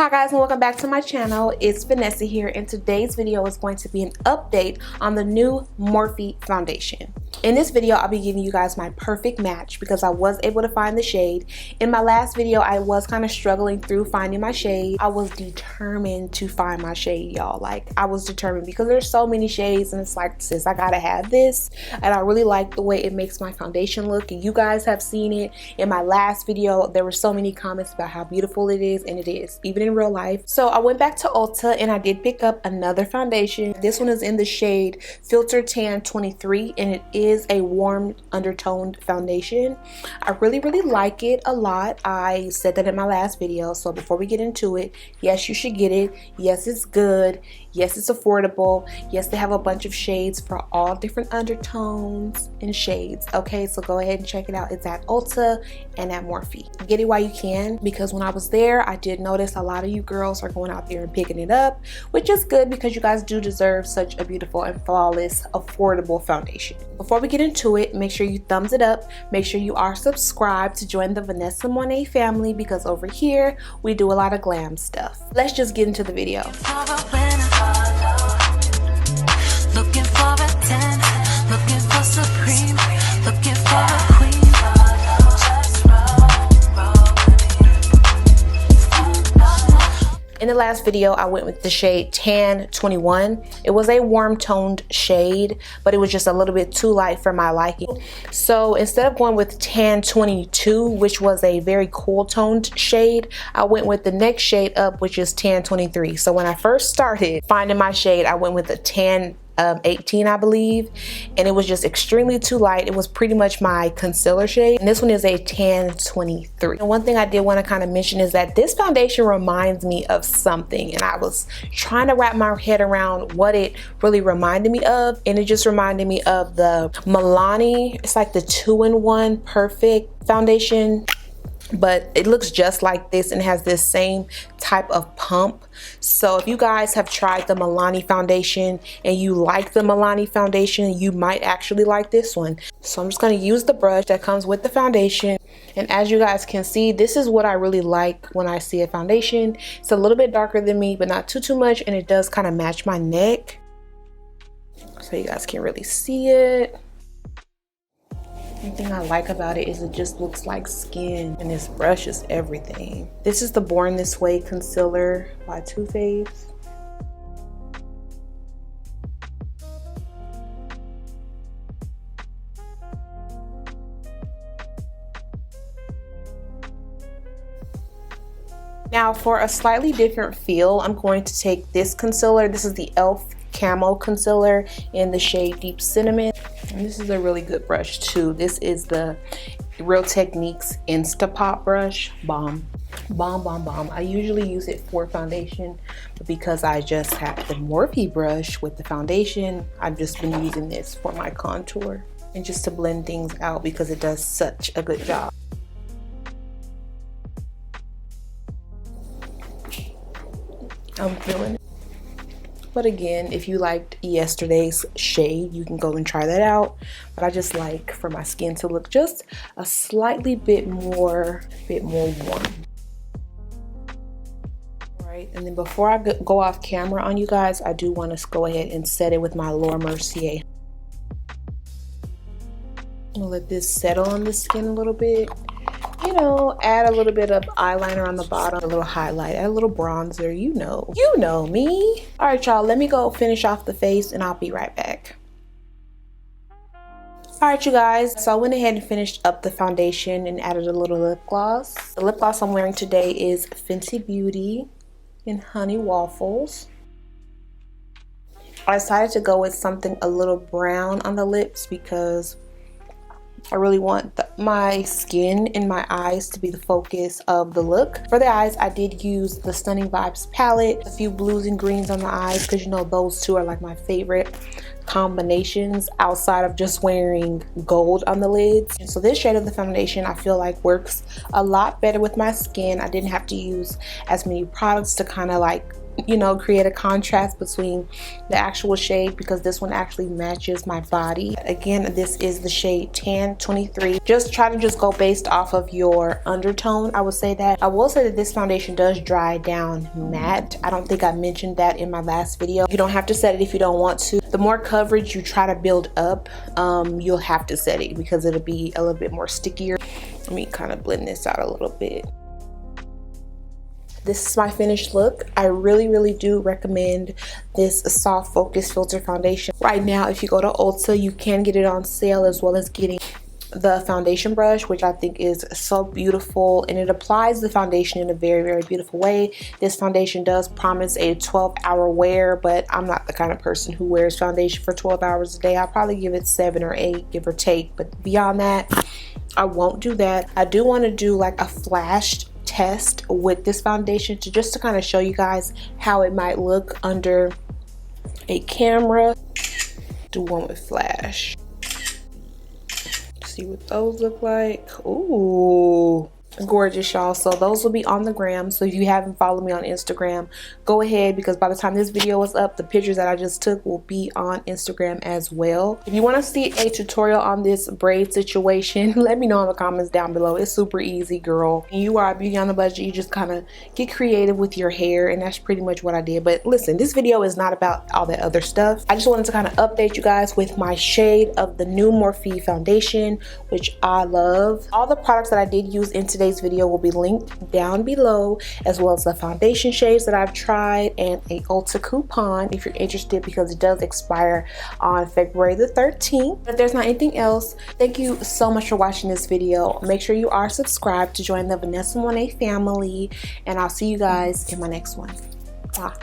Hi guys, and welcome back to my channel. It's Vanessa here, and today's video is going to be an update on the new Morphe foundation. In this video, I'll be giving you guys my perfect match because I was able to find the shade. In my last video, I was kind of struggling through finding my shade. I was determined to find my shade, y'all. Like, I was determined because there's so many shades, and it's like, sis, I gotta have this. And I really like the way it makes my foundation look, and you guys have seen it. In my last video, there were so many comments about how beautiful it is, and it is, even in real life. So I went back to Ulta and I did pick up another foundation. This one is in the shade Filter Tan 23, and it is a warm undertoned foundation. I really like it a lot. I said that in my last video. So before we get into it, yes, you should get it. Yes, it's good. Yes, it's affordable. Yes, they have a bunch of shades for all different undertones and shades. Okay, so go ahead and check it out. It's at Ulta and at Morphe. Get it while you can, because when I was there, I did notice a lot of you girls are going out there and picking it up, which is good because you guys do deserve such a beautiful and flawless, affordable foundation. Before we get into it, make sure you thumbs it up. Make sure you are subscribed to join the Vanessa Monet family, because over here we do a lot of glam stuff. Let's just get into the video. Looking for a 10, looking for supreme, looking for a queen. In the last video, I went with the shade Tan 21. It was a warm toned shade, but it was just a little bit too light for my liking. So instead of going with Tan 22, which was a very cool toned shade, I went with the next shade up, which is Tan 23. So when I first started finding my shade, I went with the Tan 18, I believe, and it was just extremely too light. It was pretty much my concealer shade, and this one is a Tan 23. And one thing I did want to kind of mention is that this foundation reminds me of something, and I was trying to wrap my head around what it really reminded me of, and it just reminded me of the Milani. It's like the 2-in-1 perfect foundation, but it looks just like this and has this same type of pump. So if you guys have tried the Milani foundation and you like the Milani foundation, you might actually like this one. So I'm just going to use the brush that comes with the foundation, and as you guys can see, this is what I really like when I see a foundation. It's a little bit darker than me, but not too much, and it does kind of match my neck, so you guys can really see it. One thing I like about it is it just looks like skin, and this brush is everything. This is the Born This Way concealer by Too Faced. Now for a slightly different feel, I'm going to take this concealer. This is the e.l.f. Camo Concealer in the shade Deep Cinnamon. And this is a really good brush too. This is the Real Techniques Instapop brush. Bomb. I usually use it for foundation, but because I just have the Morphe brush with the foundation, I've just been using this for my contour and just to blend things out because it does such a good job. I'm feeling it. But again, if you liked yesterday's shade, you can go and try that out. But I just like for my skin to look just a slightly bit more warm. Alright, and then before I go off camera on you guys, I do want to go ahead and set it with my Laura Mercier. I'm gonna let this settle on the skin a little bit. You know, add a little bit of eyeliner on the bottom, a little highlight, add a little bronzer, you know me. All right, y'all, let me go finish off the face and I'll be right back. All right, you guys, so I went ahead and finished up the foundation and added a little lip gloss. The lip gloss I'm wearing today is Fenty Beauty in Honey Waffles. I decided to go with something a little brown on the lips because I really want my skin and my eyes to be the focus of the look. For the eyes, I did use the Stunning Vibes palette, a few blues and greens on the eyes, because you know those two are like my favorite combinations outside of just wearing gold on the lids. And so this shade of the foundation I feel like works a lot better with my skin. I didn't have to use as many products to kind of like you know, create a contrast between the actual shade, because this one actually matches my body. Again, this is the shade Tan 23. Just try to just go based off of your undertone. I would say that. I will say that this foundation does dry down matte. I don't think I mentioned that in my last video. You don't have to set it if you don't want to. The more coverage you try to build up, you'll have to set it because it'll be a little bit more stickier. Let me kind of blend this out a little bit. This is my finished look. I really do recommend this soft focus filter foundation. Right now, if you go to Ulta, you can get it on sale, as well as getting the foundation brush, which I think is so beautiful, and it applies the foundation in a very beautiful way. This foundation does promise a 12-hour wear, but I'm not the kind of person who wears foundation for 12 hours a day. I'll probably give it 7 or 8, give or take, but beyond that, I won't do that. I do want to do like a flashed test with this foundation to kind of show you guys how it might look under a camera. Do one with flash. See what those look like. Ooh, gorgeous, y'all. So those will be on the gram. So if you haven't followed me on Instagram, go ahead, because by the time this video is up, the pictures that I just took will be on Instagram as well. If you want to see a tutorial on this braid situation, let me know in the comments down below. It's super easy, girl. When you are a beauty on a budget, you just kind of get creative with your hair, and that's pretty much what I did. But listen, this video is not about all that other stuff. I just wanted to kind of update you guys with my shade of the new Morphe foundation, which I love. All the products that I did use in today's video will be linked down below, as well as the foundation shades that I've tried and a Ulta coupon if you're interested, because it does expire on February the 13th. If there's not anything else, thank you so much for watching this video. Make sure you are subscribed to join the Vanessa Monet family, and I'll see you guys in my next one. Bye.